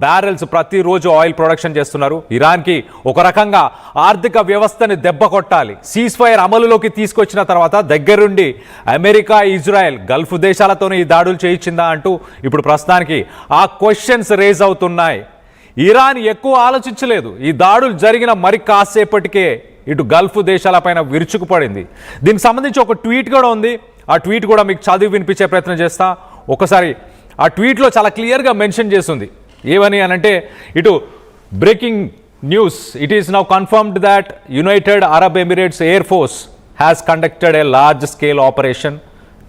Barrels ప్రతిరోజు oil production చేస్తున్నారు. ఇరాన్కి ఒక రకంగా ఆర్థిక వ్యవస్థని దెబ్బ కొట్టాలి. సీజ్ ఫైర్ అమలులోకి తీసుకొచ్చిన తర్వాత దగ్గరుండి అమెరికా, ఇజ్రాయెల్, గల్ఫ్ దేశాలతోనే ఈ దాడులు చేయించిందా అంటూ ఇప్పుడు ప్రస్తుతానికి ఆ క్వశ్చన్స్ రేజ్ అవుతున్నాయి. ఇరాన్ ఎక్కువ ఆలోచించలేదు. ఈ దాడులు జరిగిన మరి కాసేపటికే ఇటు గల్ఫ్ దేశాలపైన విరుచుకుపడింది. దీనికి సంబంధించి ఒక ట్వీట్ కూడా ఉంది. ఆ ట్వీట్ కూడా మీకు చదివి వినిపించే ప్రయత్నం చేస్తా. ఒకసారి ఆ ట్వీట్లో చాలా క్లియర్గా మెన్షన్ చేస్తుంది. ఏమని అనంటే, ఇటు breaking news, it is now confirmed that United Arab Emirates air force has conducted a large scale operation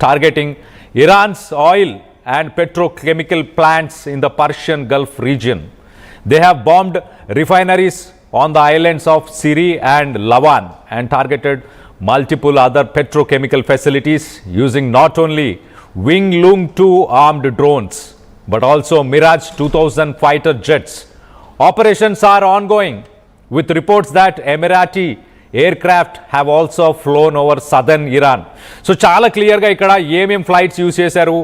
targeting Iran's oil and petrochemical plants in the Persian Gulf region. They have bombed refineries on the islands of Siri and Lawan and targeted multiple other petrochemical facilities using not only Wing Lung 2 armed drones but also Mirage 2000 fighter jets. Operations are ongoing with reports that Emirati aircraft have also flown over southern Iran. So చాలా క్లియర్గా ఇక్కడ ఏమేం flights use చేశారు,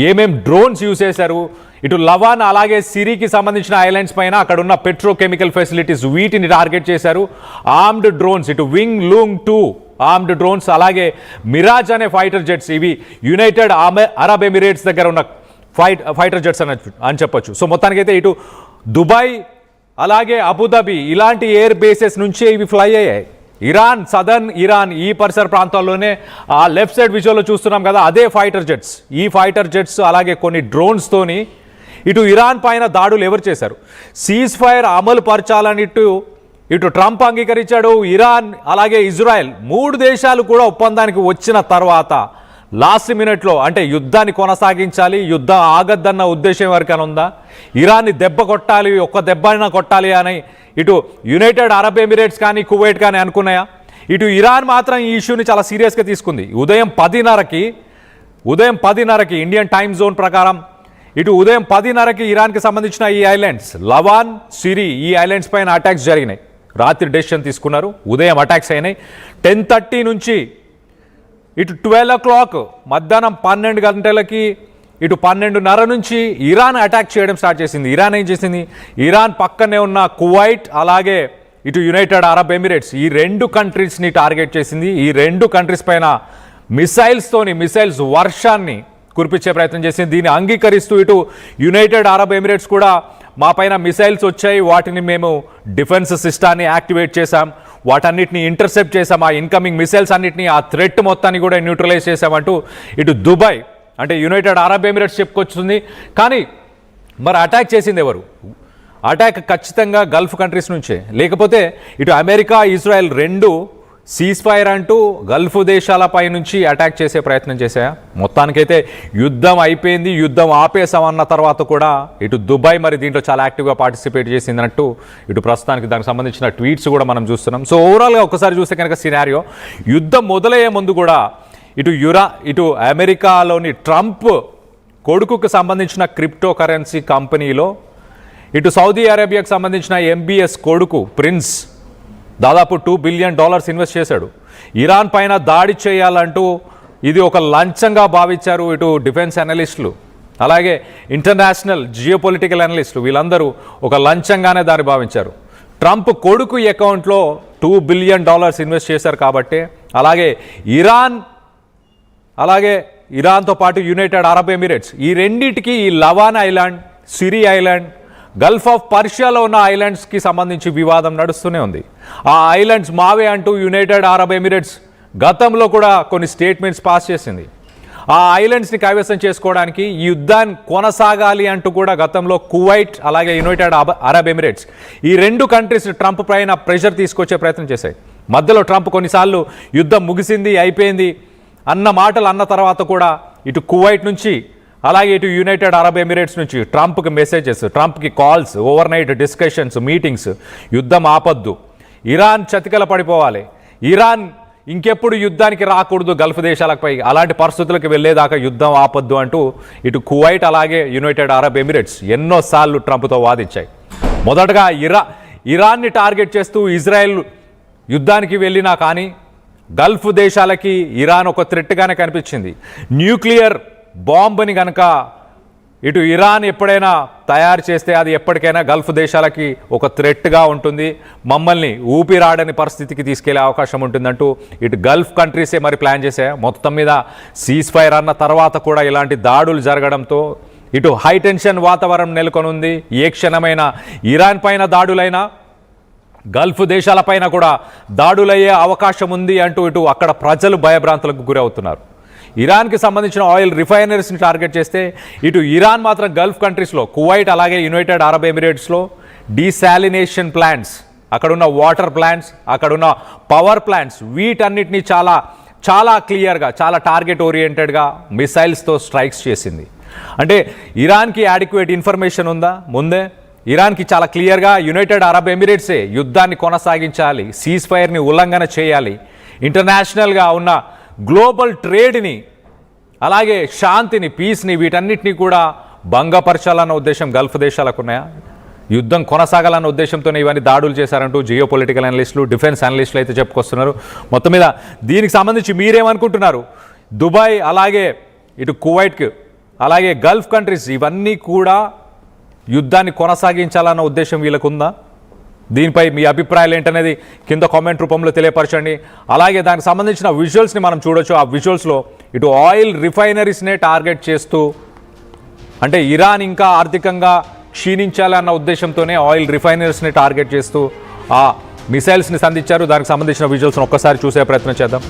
ఏమేం drones use చేశారు, ఇటు లవాన్ అలాగే సిరీకి సంబంధించిన ఐలాండ్స్ పైన అక్కడ ఉన్న పెట్రోకెమికల్ ఫెసిలిటీస్ వీటిని టార్గెట్ చేశారు. ఆర్మ్డ్ డ్రోన్స్, ఇటు వింగ్ లూంగ్ 2 ఆర్మ్డ్ డ్రోన్స్, అలాగే మిరాజ్ అనే ఫైటర్ జెట్స్, ఇవి యునైటెడ్ అరబ్ ఎమిరేట్స్ దగ్గర ఉన్న ఫైటర్ జెట్స్ అని చెప్పొచ్చు. సో మొత్తానికైతే ఇటు దుబాయ్ అలాగే అబుదాబి ఇలాంటి ఎయిర్ బేసెస్ నుంచే ఇవి ఫ్లై అయ్యాయి. ఇరాన్, సదర్న్ ఇరాన్ ఈ పరిసర ప్రాంతాల్లోనే ఆ లెఫ్ట్ సైడ్ విజువల్లో చూస్తున్నాం కదా, అదే ఫైటర్ జెట్స్. ఈ ఫైటర్ జెట్స్ అలాగే కొన్ని డ్రోన్స్తోని ఇటు ఇరాన్ పైన దాడులు ఎవరు చేశారు? సీజ్ ఫైర్ అమలు పరచాలని ఇటు ట్రంప్ అంగీకరించాడు. ఇరాన్ అలాగే ఇజ్రాయెల్ 3 దేశాలు కూడా ఒప్పందానికి వచ్చిన తర్వాత లాస్ట్ మినిట్లో అంటే యుద్ధాన్ని కొనసాగించాలి, యుద్ధం ఆగద్దన్న ఉద్దేశం ఎవరికైనా ఉందా? ఇరాన్ని దెబ్బ కొట్టాలి, ఒక్క దెబ్బైనా కొట్టాలి అని ఇటు యునైటెడ్ అరబ్ ఎమిరేట్స్ కానీ కువైట్ కానీ అనుకున్నాయా? ఇటు ఇరాన్ మాత్రం ఈ ఇష్యూని చాలా సీరియస్గా తీసుకుంది. ఉదయం 10:30కి ఇండియన్ టైమ్ జోన్ ప్రకారం ఇటు ఉదయం 10:30కి ఇరాన్కి సంబంధించిన ఈ ఐలాండ్స్ లవాన్, సిరి ఈ ఐలాండ్స్ పైన అటాక్స్ జరిగినాయి. రాత్రి డెసిషన్ తీసుకున్నారు, ఉదయం అటాక్స్ అయినాయి. 10:30 నుంచి ఇటు 12 o'clock మధ్యాహ్నం 12 గంటలకి ఇటు 12:30 నుంచి ఇరాన్ అటాక్ చేయడం స్టార్ట్ చేసింది. ఇరాన్ ఏం చేసింది? ఇరాన్ పక్కనే ఉన్న కువైట్ అలాగే ఇటు యునైటెడ్ అరబ్ ఎమిరేట్స్ ఈ 2 కంట్రీస్ని టార్గెట్ చేసింది. ఈ 2 కంట్రీస్ పైన మిసైల్స్ వర్షాన్ని కురిపించే ప్రయత్నం చేసింది. దీన్ని అంగీకరిస్తూ ఇటు యునైటెడ్ అరబ్ ఎమిరేట్స్ కూడా మా పైన మిసైల్స్ వచ్చాయి, వాటిని మేము డిఫెన్స్ సిస్టాన్ని యాక్టివేట్ చేశాం, వాటన్నిటిని ఇంటర్సెప్ట్ చేశాం, ఆ ఇన్కమింగ్ మిసైల్స్ అన్నిటిని, ఆ థ్రెట్ మొత్తాన్ని కూడా న్యూట్రలైజ్ చేశామంటూ ఇటు దుబాయ్ అంటే యునైటెడ్ అరబ్ ఎమిరేట్స్ చెప్పుకొచ్చింది. కానీ మరి అటాక్ చేసింది ఎవరు? అటాక్ ఖచ్చితంగా గల్ఫ్ కంట్రీస్ నుంచే. లేకపోతే ఇటు అమెరికా, ఇజ్రాయెల్ 2 సీజ్ ఫైర్ అంటూ గల్ఫ్ దేశాలపై నుంచి అటాక్ చేసే ప్రయత్నం చేశాయా? మొత్తానికైతే యుద్ధం అయిపోయింది, యుద్ధం ఆపేసామన్న తర్వాత కూడా ఇటు దుబాయ్ మరి దీంట్లో చాలా యాక్టివ్గా పార్టిసిపేట్ చేసిందన్నట్టు ఇటు ప్రస్తుతానికి దానికి సంబంధించిన ట్వీట్స్ కూడా మనం చూస్తున్నాం. సో ఓవరాల్గా ఒకసారి చూస్తే కనుక సినారియో యుద్ధం మొదలయ్యే ముందు కూడా ఇటు అమెరికాలోని ట్రంప్ కొడుకుకు సంబంధించిన క్రిప్టో కరెన్సీ కంపెనీలో ఇటు సౌదీ అరేబియాకు సంబంధించిన ఎంబీఎస్ కొడుకు ప్రిన్స్ దాదాపు $2 బిలియన్ ఇన్వెస్ట్ చేశాడు. ఇరాన్ పైన దాడి చేయాలంటూ ఇది ఒక లంచంగా భావించారు ఇటు డిఫెన్స్ అనలిస్టులు అలాగే ఇంటర్నేషనల్ జియోపొలిటికల్ అనలిస్టులు. వీళ్ళందరూ ఒక లంచంగానే దాన్ని భావించారు. ట్రంప్ కొడుకు అకౌంట్లో $2 బిలియన్ ఇన్వెస్ట్ చేశారు కాబట్టి, అలాగే ఇరాన్తో పాటు యునైటెడ్ అరబ్ ఎమిరేట్స్ ఈ రెండింటికి ఈ Lavan island, Sirri island, Gulf of పర్షియాలో ఉన్న ఐలాండ్స్కి సంబంధించి వివాదం నడుస్తూనే ఉంది. ఆ ఐలాండ్స్ మావే అంటూ యునైటెడ్ అరబ్ ఎమిరేట్స్ గతంలో కూడా కొన్ని స్టేట్మెంట్స్ పాస్ చేసింది. ఆ ఐలాండ్స్ని కైవసం చేసుకోవడానికి ఈ యుద్ధాన్ని కొనసాగాలి అంటూ కూడా గతంలో కువైట్ అలాగే యునైటెడ్ అరబ్ ఎమిరేట్స్ ఈ 2 కంట్రీస్ ట్రంప్ పైన ప్రెషర్ తీసుకొచ్చే ప్రయత్నం చేశాయి. మధ్యలో ట్రంప్ కొన్నిసార్లు యుద్ధం ముగిసింది, అయిపోయింది అన్న మాటలు అన్న తర్వాత కూడా ఇటు కువైట్ నుంచి అలాగే ఇటు యునైటెడ్ అరబ్ ఎమిరేట్స్ నుంచి ట్రంప్కి మెసేజెస్, ట్రంప్కి calls, overnight discussions, meetings, యుద్ధం ఆపద్దు, ఇరాన్ చతికిల పడిపోవాలి, ఇరాన్ ఇంకెప్పుడు యుద్ధానికి రాకూడదు గల్ఫ్ దేశాలపై, అలాంటి పరిస్థితులకు వెళ్ళేదాకా యుద్ధం ఆపద్దు అంటూ ఇటు కువైట్ అలాగే యునైటెడ్ అరబ్ ఎమిరేట్స్ ఎన్నోసార్లు ట్రంప్తో వాదించాయి. మొదటగా ఇరాన్ని టార్గెట్ చేస్తూ ఇజ్రాయెల్ యుద్ధానికి వెళ్ళినా కానీ గల్ఫ్ దేశాలకి ఇరాన్ ఒక థ్రెట్గానే కనిపించింది. న్యూక్లియర్ బాంబుని కనుక ఇటు ఇరాన్ ఎప్పుడైనా తయారు చేస్తే అది ఎప్పటికైనా గల్ఫ్ దేశాలకి ఒక థ్రెట్గా ఉంటుంది, మమ్మల్ని ఊపిరాడని పరిస్థితికి తీసుకెళ్లే అవకాశం ఉంటుందంటూ ఇటు గల్ఫ్ కంట్రీసే మరి ప్లాన్ చేశాయి. మొత్తం మీద సీజ్ ఫైర్ అన్న తర్వాత కూడా ఇలాంటి దాడులు జరగడంతో ఇటు హై టెన్షన్ వాతావరణం నెలకొనుంది. ఏ క్షణమైన ఇరాన్ పైన దాడులైనా గల్ఫ్ దేశాలపైన కూడా దాడులయ్యే అవకాశం ఉంది అంటూ ఇటు అక్కడ ప్రజలు భయభ్రాంతులకు గురవుతున్నారు. ఇరాన్కి సంబంధించిన ఆయిల్ రిఫైనరీస్ని టార్గెట్ చేస్తే ఇటు ఇరాన్ మాత్రం గల్ఫ్ కంట్రీస్లో కువైట్ అలాగే యునైటెడ్ అరబ్ ఎమిరేట్స్లో డీసాలినేషన్ ప్లాంట్స్, అక్కడున్న వాటర్ ప్లాంట్స్, అక్కడున్న పవర్ ప్లాంట్స్ వీటన్నిటిని చాలా చాలా క్లియర్గా చాలా టార్గెట్ ఓరియంటెడ్గా మిసైల్స్తో స్ట్రైక్స్ చేసింది. అంటే ఇరాన్కి యాడిక్వేట్ ఇన్ఫర్మేషన్ ఉందా ముందే? ఇరాన్కి చాలా క్లియర్గా యునైటెడ్ అరబ్ ఎమిరేట్సే యుద్ధాన్ని కొనసాగించాలి, సీజ్ ఫైర్ని ఉల్లంఘన చేయాలి, ఇంటర్నేషనల్గా ఉన్న గ్లోబల్ ట్రేడ్ని అలాగే శాంతిని పీస్ని వీటన్నిటిని కూడా భంగపరచాలన్న ఉద్దేశం గల్ఫ్ దేశాలకు ఉన్నాయా? యుద్ధం కొనసాగాలన్న ఉద్దేశంతోనే ఇవన్నీ దాడులు చేశారంటూ జియో పొలిటికల్ అనలిస్టులు డిఫెన్స్ అనలిస్టులు అయితే చెప్పుకొస్తున్నారు. మొత్తం మీద దీనికి సంబంధించి మీరేమనుకుంటున్నారు? దుబాయ్ అలాగే ఇటు కువైట్కి అలాగే గల్ఫ్ కంట్రీస్ ఇవన్నీ కూడా యుద్ధాన్ని కొనసాగించాలన్న ఉద్దేశం వీళ్ళకుందా? దీనిపై మీ అభిప్రాయాలు ఏంటనేది కింద కామెంట్ రూపంలో తెలియపరచండి. అలాగే దానికి సంబంధించిన విజువల్స్ని మనం చూడొచ్చు. ఆ విజువల్స్లో ఇటు ఆయిల్ రిఫైనరీస్నే టార్గెట్ చేస్తూ, అంటే ఇరాన్ ఇంకా ఆర్థికంగా క్షీణించాలన్న ఉద్దేశంతోనే ఆయిల్ రిఫైనరీస్ని టార్గెట్ చేస్తూ ఆ మిసైల్స్ని సంధించారు. దానికి సంబంధించిన విజువల్స్ని ఒక్కసారి చూసే ప్రయత్నం చేద్దాం.